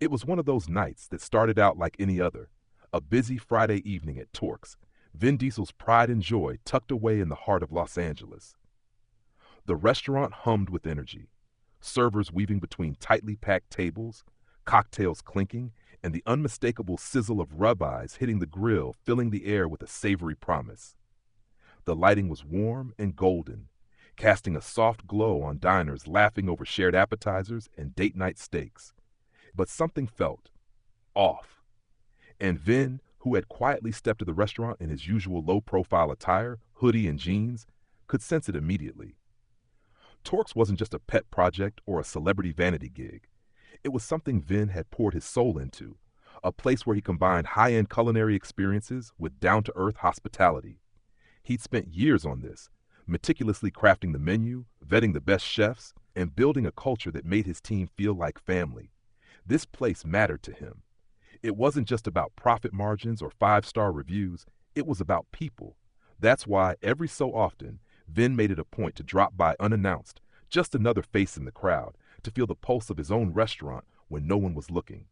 It was one of those nights that started out like any other, a busy Friday evening at Torx, Vin Diesel's pride and joy tucked away in the heart of Los Angeles. The restaurant hummed with energy, servers weaving between tightly packed tables, cocktails clinking, and the unmistakable sizzle of rub-eyes hitting the grill filling the air with a savory promise. The lighting was warm and golden, casting a soft glow on diners laughing over shared appetizers and date night steaks. But something felt off, and Vin, who had quietly stepped to the restaurant in his usual low-profile attire, hoodie and jeans, could sense it immediately. Torx wasn't just a pet project or a celebrity vanity gig. It was something Vin had poured his soul into, a place where he combined high-end culinary experiences with down-to-earth hospitality. He'd spent years on this, meticulously crafting the menu, vetting the best chefs, and building a culture that made his team feel like family. This place mattered to him. It wasn't just about profit margins or five-star reviews, it was about people. That's why every so often, Vin made it a point to drop by unannounced, just another face in the crowd, to feel the pulse of his own restaurant when no one was looking.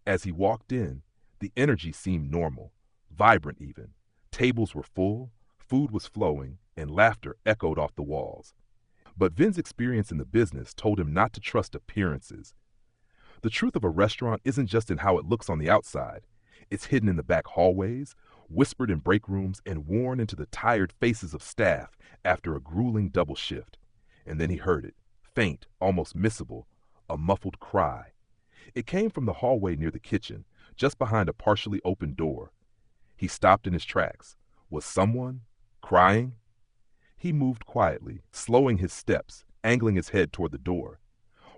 As he walked in, the energy seemed normal, vibrant even. Tables were full, food was flowing, and laughter echoed off the walls. But Vin's experience in the business told him not to trust appearances. The truth of a restaurant isn't just in how it looks on the outside. It's hidden in the back hallways, whispered in break rooms, and worn into the tired faces of staff after a grueling double shift. And then he heard it, faint, almost missable, a muffled cry. It came from the hallway near the kitchen, just behind a partially open door. He stopped in his tracks. Was someone crying? He moved quietly, slowing his steps, angling his head toward the door.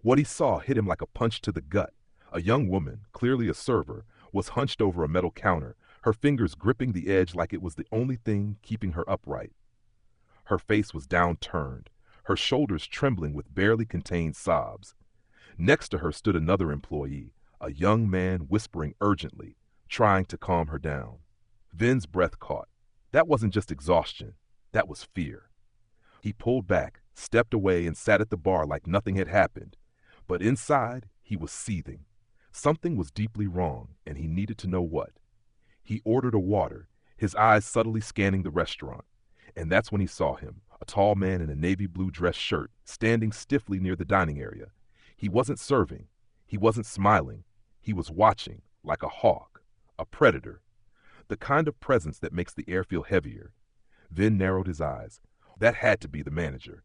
What he saw hit him like a punch to the gut. A young woman, clearly a server, was hunched over a metal counter, her fingers gripping the edge like it was the only thing keeping her upright. Her face was downturned, her shoulders trembling with barely contained sobs. Next to her stood another employee, a young man whispering urgently, trying to calm her down. Vin's breath caught. That wasn't just exhaustion, that was fear. He pulled back, stepped away, and sat at the bar like nothing had happened. But inside, he was seething. Something was deeply wrong, and he needed to know what. He ordered a water, his eyes subtly scanning the restaurant. And that's when he saw him, a tall man in a navy blue dress shirt, standing stiffly near the dining area. He wasn't serving. He wasn't smiling. He was watching, like a hawk, a predator. The kind of presence that makes the air feel heavier. Vin narrowed his eyes. That had to be the manager.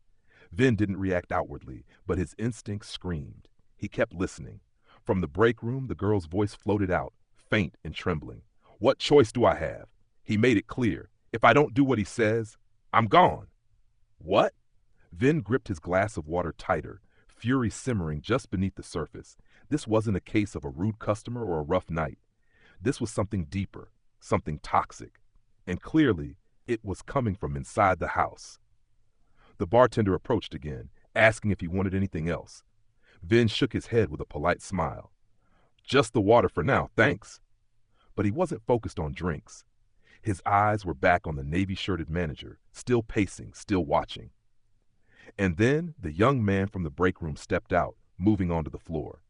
Vin didn't react outwardly, but his instincts screamed. He kept listening. From the break room, the girl's voice floated out, faint and trembling. What choice do I have? He made it clear. If I don't do what he says, I'm gone. What? Vin gripped his glass of water tighter, fury simmering just beneath the surface. This wasn't a case of a rude customer or a rough night. This was something deeper, something toxic. And clearly, it was coming from inside the house. The bartender approached again, asking if he wanted anything else. Vin shook his head with a polite smile. Just the water for now, thanks. But he wasn't focused on drinks. His eyes were back on the navy-shirted manager, still pacing, still watching. And then the young man from the break room stepped out, moving onto the floor.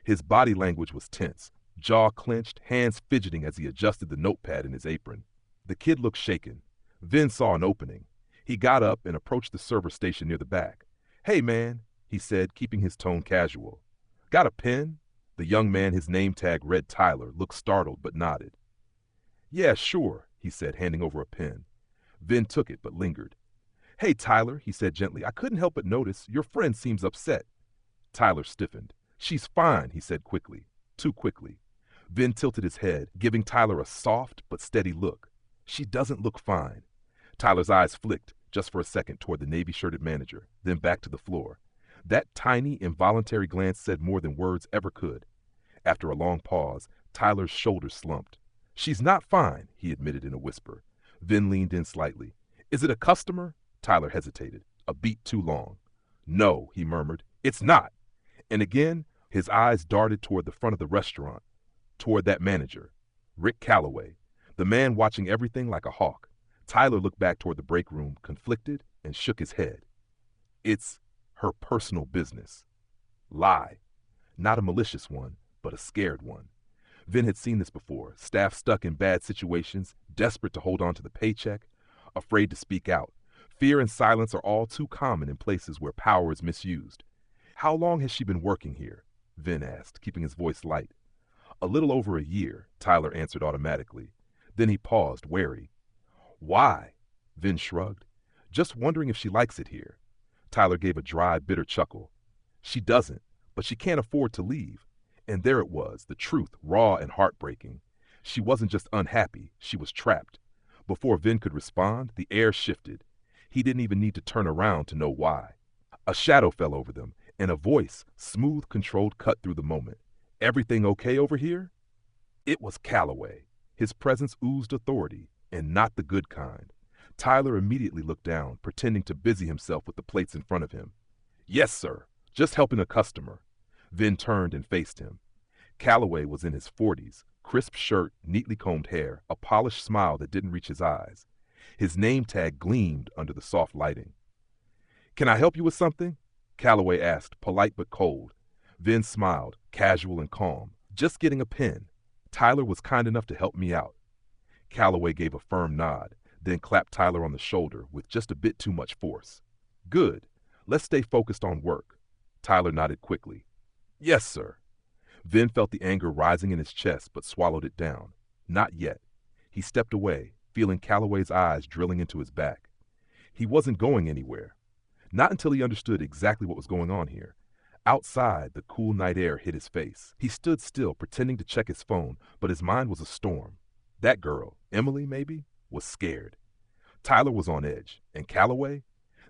His body language was tense, jaw clenched, hands fidgeting as he adjusted the notepad in his apron. The kid looked shaken. Vin saw an opening. He got up and approached the server station near the back. Hey, man, he said, keeping his tone casual. Got a pen? The young man, his name tag read Tyler, looked startled but nodded. Yeah, sure, he said, handing over a pen. Vin took it but lingered. Hey, Tyler, he said gently, I couldn't help but notice your friend seems upset. Tyler stiffened. She's fine, he said quickly, too quickly. Vin tilted his head, giving Tyler a soft but steady look. She doesn't look fine. Tyler's eyes flicked, just for a second, toward the navy-shirted manager, then back to the floor. That tiny, involuntary glance said more than words ever could. After a long pause, Tyler's shoulders slumped. She's not fine, he admitted in a whisper. Vin leaned in slightly. Is it a customer? Tyler hesitated, a beat too long. No, he murmured, it's not. And again, his eyes darted toward the front of the restaurant, toward that manager, Rick Calloway, the man watching everything like a hawk. Tyler looked back toward the break room, conflicted, and shook his head. It's her personal business. Lie. Not a malicious one, but a scared one. Vin had seen this before, staff stuck in bad situations, desperate to hold on to the paycheck, afraid to speak out. Fear and silence are all too common in places where power is misused. How long has she been working here? Vin asked, keeping his voice light. A little over a year, Tyler answered automatically. Then he paused, wary. Why? Vin shrugged. Just wondering if she likes it here. Tyler gave a dry, bitter chuckle. She doesn't, but she can't afford to leave. And there it was, the truth, raw and heartbreaking. She wasn't just unhappy, she was trapped. Before Vin could respond, the air shifted. He didn't even need to turn around to know why. A shadow fell over them, and a voice, smooth, controlled, cut through the moment. Everything okay over here? It was Calloway. His presence oozed authority, and not the good kind. Tyler immediately looked down, pretending to busy himself with the plates in front of him. Yes, sir. Just helping a customer. Vin turned and faced him. Calloway was in his 40s, crisp shirt, neatly combed hair, a polished smile that didn't reach his eyes. His name tag gleamed under the soft lighting. Can I help you with something? Calloway asked, polite but cold. Vin smiled, casual and calm. Just getting a pen. Tyler was kind enough to help me out. Calloway gave a firm nod, then clapped Tyler on the shoulder with just a bit too much force. Good. Let's stay focused on work. Tyler nodded quickly. Yes, sir. Vin felt the anger rising in his chest but swallowed it down. Not yet. He stepped away, feeling Calloway's eyes drilling into his back. He wasn't going anywhere. Not until he understood exactly what was going on here. Outside, the cool night air hit his face. He stood still, pretending to check his phone, but his mind was a storm. That girl, Emily maybe, was scared. Tyler was on edge. And Calloway?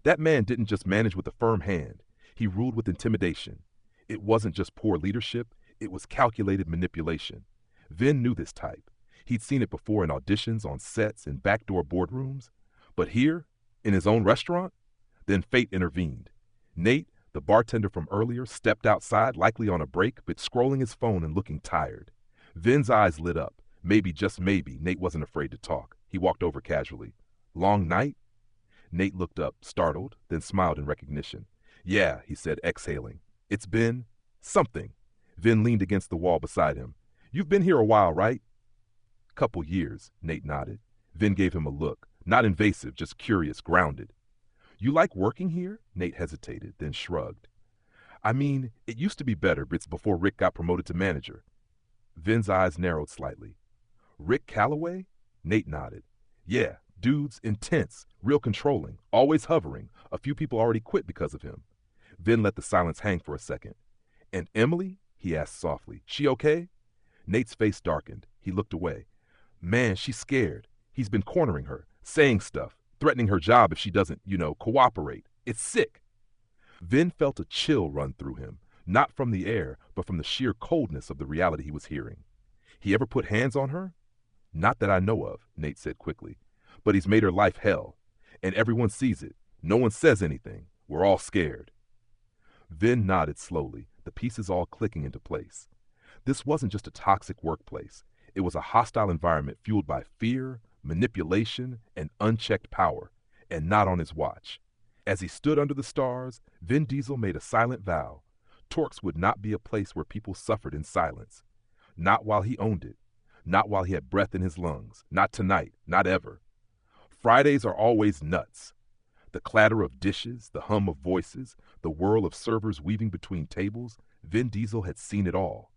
That man didn't just manage with a firm hand. He ruled with intimidation. It wasn't just poor leadership, it was calculated manipulation. Vin knew this type. He'd seen it before in auditions, on sets, in backdoor boardrooms. But here, in his own restaurant? Then fate intervened. Nate, the bartender from earlier, stepped outside, likely on a break, but scrolling his phone and looking tired. Vin's eyes lit up. Maybe, just maybe, Nate wasn't afraid to talk. He walked over casually. Long night? Nate looked up, startled, then smiled in recognition. Yeah, he said, exhaling. It's been something. Vin leaned against the wall beside him. You've been here a while, right? Couple years, Nate nodded. Vin gave him a look, not invasive, just curious, grounded. You like working here? Nate hesitated, then shrugged. I mean, it used to be better, but it's before Rick got promoted to manager. Vin's eyes narrowed slightly. Rick Calloway? Nate nodded. Yeah, dude's intense, real controlling, always hovering. A few people already quit because of him. Vin let the silence hang for a second. And Emily? He asked softly. She okay? Nate's face darkened. He looked away. Man, she's scared. He's been cornering her, saying stuff, threatening her job if she doesn't, cooperate. It's sick. Vin felt a chill run through him, not from the air, but from the sheer coldness of the reality he was hearing. He ever put hands on her? Not that I know of, Nate said quickly. But he's made her life hell. And everyone sees it. No one says anything. We're all scared. Vin nodded slowly, the pieces all clicking into place. This wasn't just a toxic workplace. It was a hostile environment fueled by fear, manipulation, and unchecked power, and not on his watch. As he stood under the stars, Vin Diesel made a silent vow. Torx would not be a place where people suffered in silence. Not while he owned it. Not while he had breath in his lungs. Not tonight. Not ever. Fridays are always nuts. The clatter of dishes, the hum of voices, the whirl of servers weaving between tables, Vin Diesel had seen it all.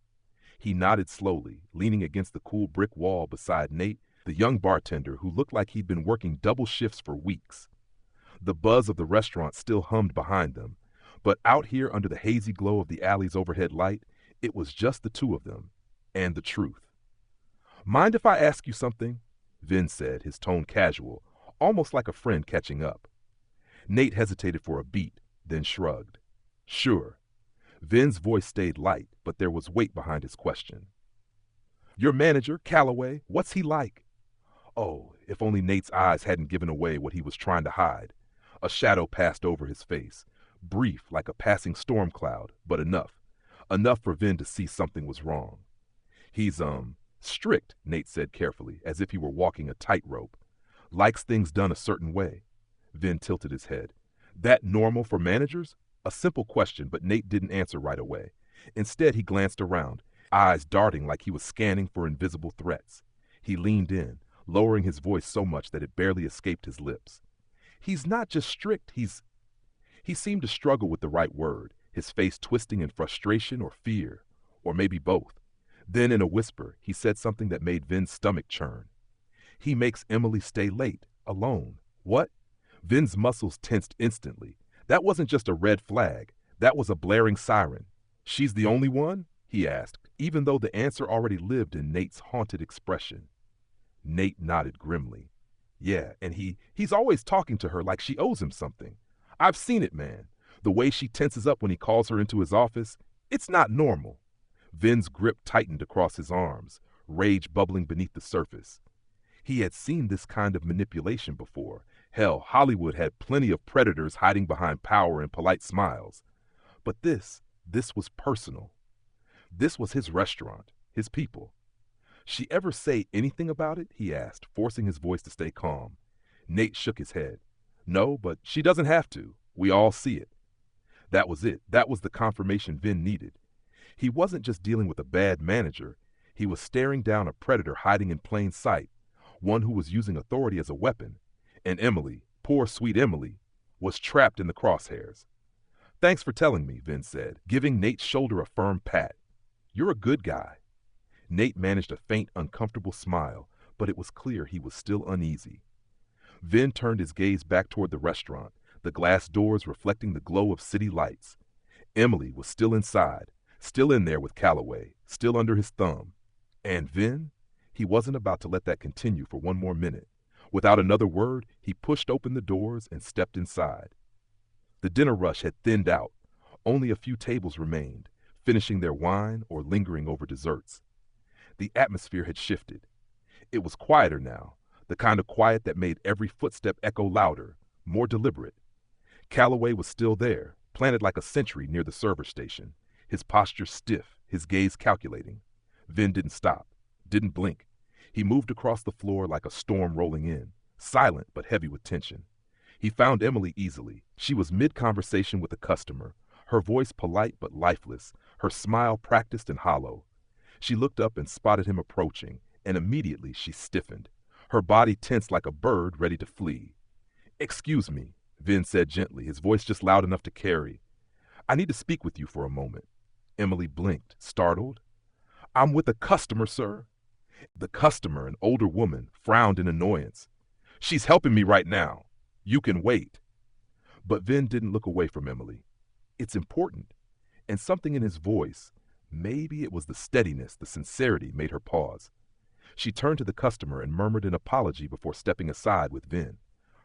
He nodded slowly, leaning against the cool brick wall beside Nate, the young bartender who looked like he'd been working double shifts for weeks. The buzz of the restaurant still hummed behind them, but out here under the hazy glow of the alley's overhead light, it was just the two of them, and the truth. Mind if I ask you something? Vin said, his tone casual, almost like a friend catching up. Nate hesitated for a beat, then shrugged. Sure. Vin's voice stayed light, but there was weight behind his question. Your manager, Calloway, what's he like? Oh, if only Nate's eyes hadn't given away what he was trying to hide. A shadow passed over his face, brief like a passing storm cloud, but enough. Enough for Vin to see something was wrong. He's, strict, Nate said carefully, as if he were walking a tightrope. Likes things done a certain way. Vin tilted his head. That normal for managers? A simple question, but Nate didn't answer right away. Instead, he glanced around. eyes darting like he was scanning for invisible threats. He leaned in, lowering his voice so much that it barely escaped his lips. He's not just strict, He seemed to struggle with the right word, his face twisting in frustration or fear, or maybe both. Then in a whisper, he said something that made Vin's stomach churn. He makes Emily stay late, alone. What? Vin's muscles tensed instantly. That wasn't just a red flag. That was a blaring siren. She's the only one? He asked, even though the answer already lived in Nate's haunted expression. Nate nodded grimly. Yeah, and he's always talking to her like she owes him something. I've seen it, man. The way she tenses up when he calls her into his office, it's not normal. Vin's grip tightened across his arms, rage bubbling beneath the surface. He had seen this kind of manipulation before. Hell, Hollywood had plenty of predators hiding behind power and polite smiles. But this was personal. This was his restaurant, his people. She ever say anything about it? He asked, forcing his voice to stay calm. Nate shook his head. No, but she doesn't have to. We all see it. That was it. That was the confirmation Vin needed. He wasn't just dealing with a bad manager. He was staring down a predator hiding in plain sight, one who was using authority as a weapon. And Emily, poor sweet Emily, was trapped in the crosshairs. Thanks for telling me, Vin said, giving Nate's shoulder a firm pat. You're a good guy. Nate managed a faint, uncomfortable smile, but it was clear he was still uneasy. Vin turned his gaze back toward the restaurant, the glass doors reflecting the glow of city lights. Emily was still inside, still in there with Calloway, still under his thumb. And Vin? He wasn't about to let that continue for one more minute. Without another word, he pushed open the doors and stepped inside. The dinner rush had thinned out. Only a few tables remained, finishing their wine or lingering over desserts. The atmosphere had shifted. It was quieter now, the kind of quiet that made every footstep echo louder, more deliberate. Calloway was still there, planted like a sentry near the server station, his posture stiff, his gaze calculating. Vin didn't stop, didn't blink. He moved across the floor like a storm rolling in, silent but heavy with tension. He found Emily easily. She was mid-conversation with a customer, her voice polite but lifeless, her smile practiced and hollow. She looked up and spotted him approaching, and immediately she stiffened, her body tense like a bird ready to flee. Excuse me, Vin said gently, his voice just loud enough to carry. I need to speak with you for a moment. Emily blinked, startled. I'm with a customer, sir. The customer, an older woman, frowned in annoyance. She's helping me right now. You can wait. But Vin didn't look away from Emily. It's important. And something in his voice, maybe it was the steadiness, the sincerity, made her pause. She turned to the customer and murmured an apology before stepping aside with Vin.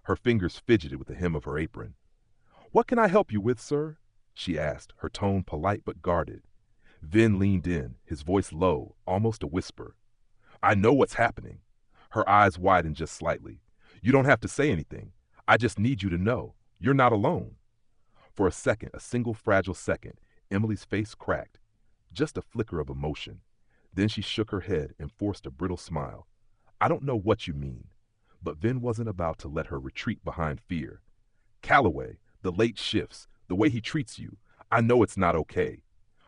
Her fingers fidgeted with the hem of her apron. What can I help you with, sir? She asked, her tone polite but guarded. Vin leaned in, his voice low, almost a whisper. I know what's happening. Her eyes widened just slightly. You don't have to say anything. I just need you to know. You're not alone. For a second, a single fragile second, Emily's face cracked. Just a flicker of emotion. Then she shook her head and forced a brittle smile. I don't know what you mean. But Vin wasn't about to let her retreat behind fear. Calloway, the late shifts, the way he treats you, I know it's not okay.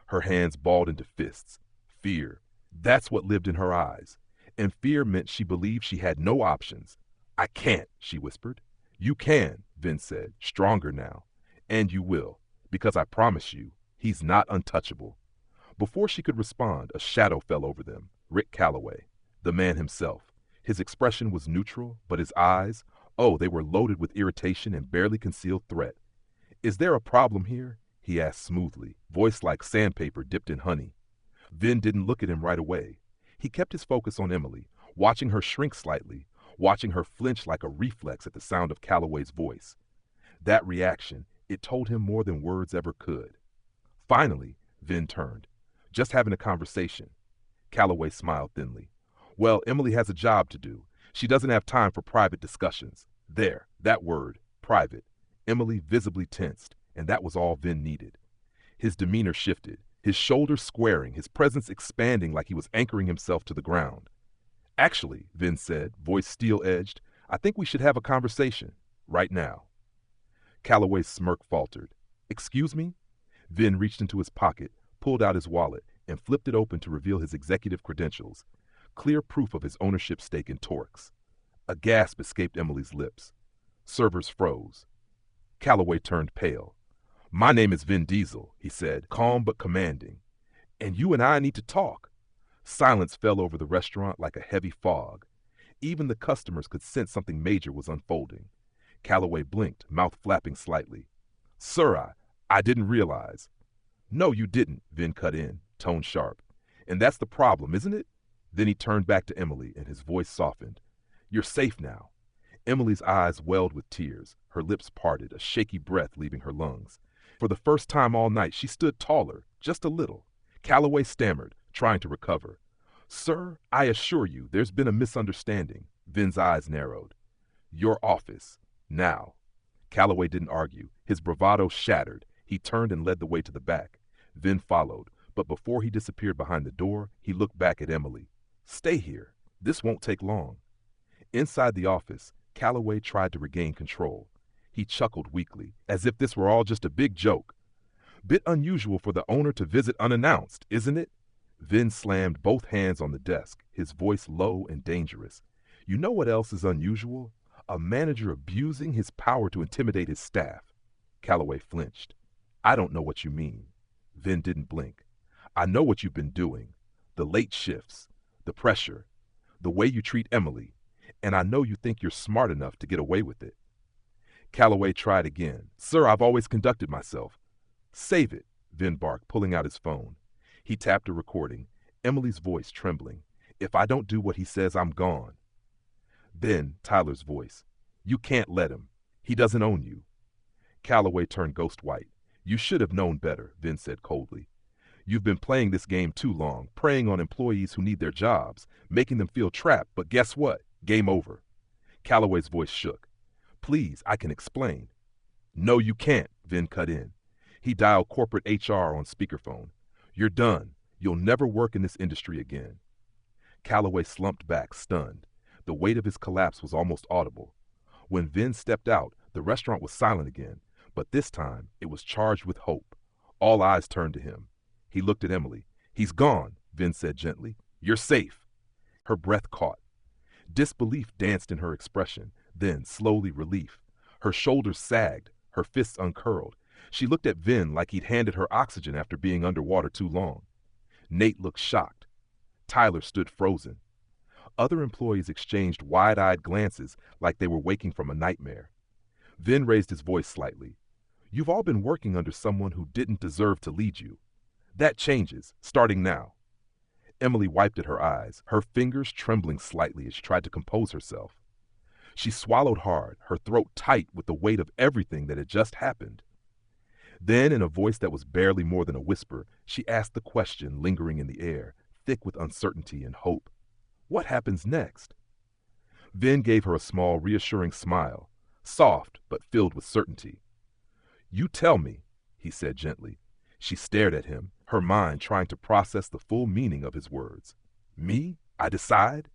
Her hands balled into fists. Fear. That's what lived in her eyes. And fear meant she believed she had no options. I can't, she whispered. You can, Vin said, stronger now. And you will, because I promise you, he's not untouchable. Before she could respond, a shadow fell over them. Rick Calloway, the man himself. His expression was neutral, but his eyes, oh, they were loaded with irritation and barely concealed threat. Is there a problem here? He asked smoothly, voice like sandpaper dipped in honey. Vin didn't look at him right away. He kept his focus on Emily, watching her shrink slightly, watching her flinch like a reflex at the sound of Calloway's voice. That reaction, it told him more than words ever could. Finally, Vin turned. Just having a conversation. Calloway smiled thinly. Well, Emily has a job to do. She doesn't have time for private discussions. There, that word, private. Emily visibly tensed, and that was all Vin needed. His demeanor shifted, his shoulders squaring, his presence expanding like he was anchoring himself to the ground. Actually, Vin said, voice steel-edged, I think we should have a conversation, right now. Calloway's smirk faltered. Excuse me? Vin reached into his pocket, pulled out his wallet, and flipped it open to reveal his executive credentials, clear proof of his ownership stake in Torx. A gasp escaped Emily's lips. Servers froze. Calloway turned pale. "My name is Vin Diesel," he said, calm but commanding. "And you and I need to talk." Silence fell over the restaurant like a heavy fog. Even the customers could sense something major was unfolding. Calloway blinked, mouth flapping slightly. "Sir, I didn't realize." "No, you didn't," Vin cut in, tone sharp. "And that's the problem, isn't it?" Then he turned back to Emily, and his voice softened. "You're safe now." Emily's eyes welled with tears, her lips parted, a shaky breath leaving her lungs. For the first time all night, she stood taller, just a little. Calloway stammered, trying to recover. "Sir, I assure you, there's been a misunderstanding." Vin's eyes narrowed. "Your office. Now." Calloway didn't argue. His bravado shattered. He turned and led the way to the back. Vin followed, but before he disappeared behind the door, he looked back at Emily. "Stay here. This won't take long." Inside the office, Calloway tried to regain control. He chuckled weakly, as if this were all just a big joke. "Bit unusual for the owner to visit unannounced, isn't it?" Vin slammed both hands on the desk, his voice low and dangerous. "You know what else is unusual? A manager abusing his power to intimidate his staff." Calloway flinched. "I don't know what you mean." Vin didn't blink. "I know what you've been doing. The late shifts, the pressure, the way you treat Emily, and I know you think you're smart enough to get away with it." Calloway tried again. "Sir, I've always conducted myself." "Save it," Vin barked, pulling out his phone. He tapped a recording, Emily's voice trembling. "If I don't do what he says, I'm gone." Then Tyler's voice. "You can't let him. He doesn't own you." Calloway turned ghost white. "You should have known better," Vin said coldly. "You've been playing this game too long, preying on employees who need their jobs, making them feel trapped, but guess what? Game over." Calloway's voice shook. "Please, I can explain." "No, you can't," Vin cut in. He dialed corporate HR on speakerphone. "You're done. You'll never work in this industry again." Calloway slumped back, stunned. The weight of his collapse was almost audible. When Vin stepped out, the restaurant was silent again, but this time it was charged with hope. All eyes turned to him. He looked at Emily. "He's gone," Vin said gently. "You're safe." Her breath caught. Disbelief danced in her expression, then, slowly, relief. Her shoulders sagged, her fists uncurled. She looked at Vin like he'd handed her oxygen after being underwater too long. Nate looked shocked. Tyler stood frozen. Other employees exchanged wide-eyed glances like they were waking from a nightmare. Vin raised his voice slightly. "You've all been working under someone who didn't deserve to lead you. That changes, starting now." Emily wiped at her eyes, her fingers trembling slightly as she tried to compose herself. She swallowed hard, her throat tight with the weight of everything that had just happened. Then, in a voice that was barely more than a whisper, she asked the question lingering in the air, thick with uncertainty and hope. "What happens next?" Vin gave her a small, reassuring smile, soft but filled with certainty. "You tell me," he said gently. She stared at him, her mind trying to process the full meaning of his words. "Me? I decide?"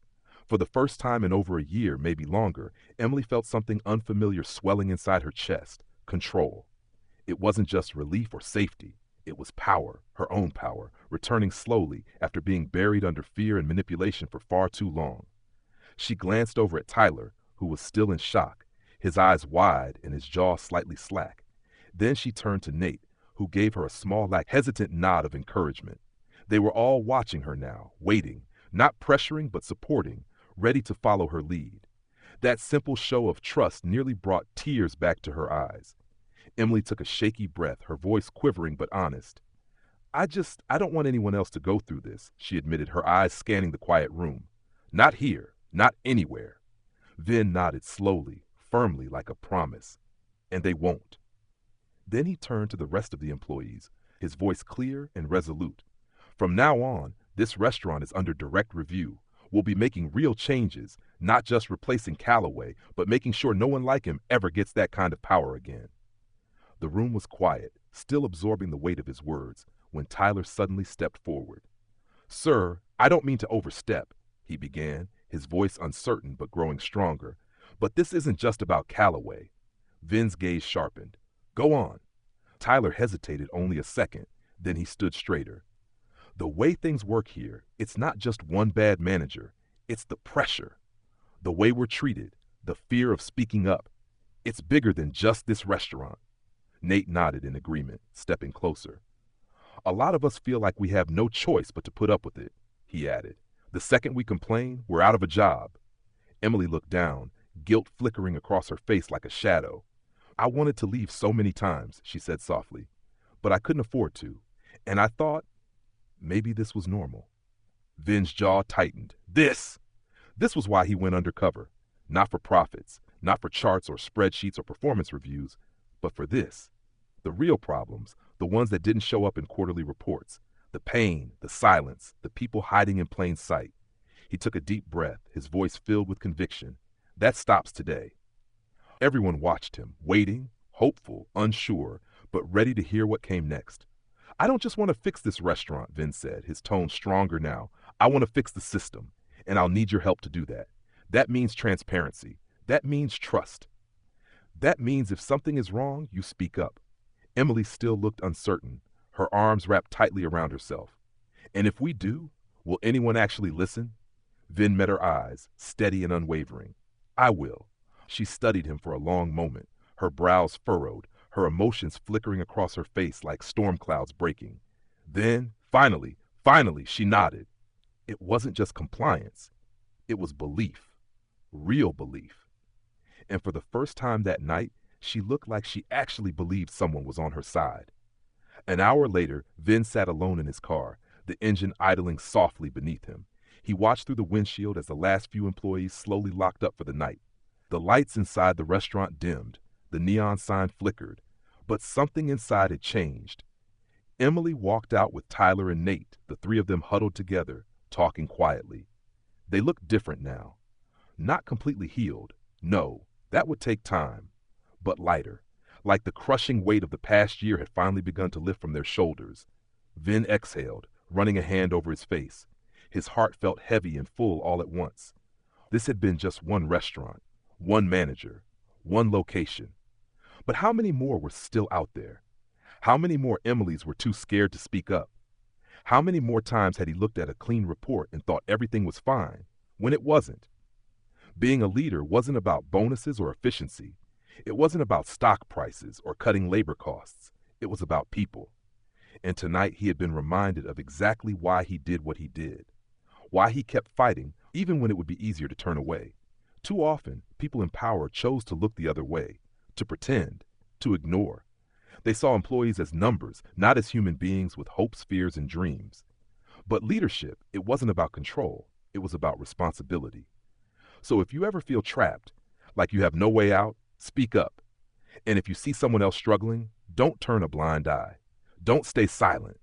For the first time in over a year, maybe longer, Emily felt something unfamiliar swelling inside her chest. Control. It wasn't just relief or safety. It was power, her own power, returning slowly after being buried under fear and manipulation for far too long. She glanced over at Tyler, who was still in shock, his eyes wide and his jaw slightly slack. Then she turned to Nate, who gave her a small, hesitant nod of encouragement. They were all watching her now, waiting, not pressuring but supporting, ready to follow her lead. That simple show of trust nearly brought tears back to her eyes. Emily took a shaky breath, her voice quivering but honest. I don't want anyone else to go through this," she admitted, her eyes scanning the quiet room. "Not here, not anywhere." Vin nodded slowly, firmly, like a promise. "And they won't." Then he turned to the rest of the employees, his voice clear and resolute. "From now on, this restaurant is under direct review. We'll be making real changes, not just replacing Calloway, but making sure no one like him ever gets that kind of power again." The room was quiet, still absorbing the weight of his words, when Tyler suddenly stepped forward. "Sir, I don't mean to overstep," he began, his voice uncertain but growing stronger. "But this isn't just about Calloway." Vin's gaze sharpened. "Go on." Tyler hesitated only a second, then he stood straighter. The way things work here, it's not just one bad manager, it's the pressure, the way we're treated, the fear of speaking up. It's bigger than just this restaurant. Nate nodded in agreement, stepping closer. A lot of us feel like we have no choice but to put up with it, he added. The second we complain, we're out of a job. Emily looked down, guilt flickering across her face like a shadow. I wanted to leave so many times, she said softly, but I couldn't afford to. And I thought maybe this was normal. Vin's jaw tightened. This was why he went undercover. Not for profits, not for charts or spreadsheets or performance reviews, but for this. The real problems, the ones that didn't show up in quarterly reports. The pain, the silence, the people hiding in plain sight. He took a deep breath, his voice filled with conviction. That stops today. Everyone watched him, waiting, hopeful, unsure, but ready to hear what came next. I don't just want to fix this restaurant, Vin said, his tone stronger now. I want to fix the system, and I'll need your help to do that. That means transparency. That means trust. That means if something is wrong, you speak up. Emily still looked uncertain, her arms wrapped tightly around herself. And if we do, will anyone actually listen? Vin met her eyes, steady and unwavering. I will. She studied him for a long moment, her brows furrowed, her emotions flickering across her face like storm clouds breaking. Then, finally, she nodded. It wasn't just compliance. It was belief. Real belief. And for the first time that night, she looked like she actually believed someone was on her side. An hour later, Vin sat alone in his car, the engine idling softly beneath him. He watched through the windshield as the last few employees slowly locked up for the night. The lights inside the restaurant dimmed, the neon sign flickered, but something inside had changed. Emily walked out with Tyler and Nate, the three of them huddled together, talking quietly. They looked different now. Not completely healed, no, that would take time, but lighter, like the crushing weight of the past year had finally begun to lift from their shoulders. Vin exhaled, running a hand over his face. His heart felt heavy and full all at once. This had been just one restaurant, one manager, one location. But how many more were still out there? How many more Emilys were too scared to speak up? How many more times had he looked at a clean report and thought everything was fine, when it wasn't? Being a leader wasn't about bonuses or efficiency. It wasn't about stock prices or cutting labor costs. It was about people. And tonight he had been reminded of exactly why he did what he did. Why he kept fighting, even when it would be easier to turn away. Too often, people in power chose to look the other way, to pretend, to ignore. They saw employees as numbers, not as human beings with hopes, fears, and dreams. But leadership, it wasn't about control. It was about responsibility. So if you ever feel trapped, like you have no way out, speak up. And if you see someone else struggling, don't turn a blind eye. Don't stay silent.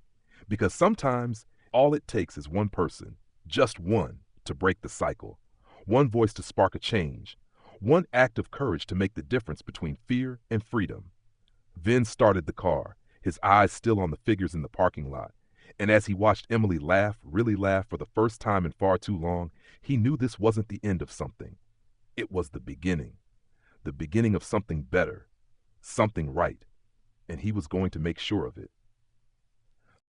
Because sometimes all it takes is one person, just one, to break the cycle. One voice to spark a change. One act of courage to make the difference between fear and freedom. Vin started the car, his eyes still on the figures in the parking lot. And as he watched Emily laugh, really laugh for the first time in far too long, he knew this wasn't the end of something. It was the beginning of something better, something right, and he was going to make sure of it.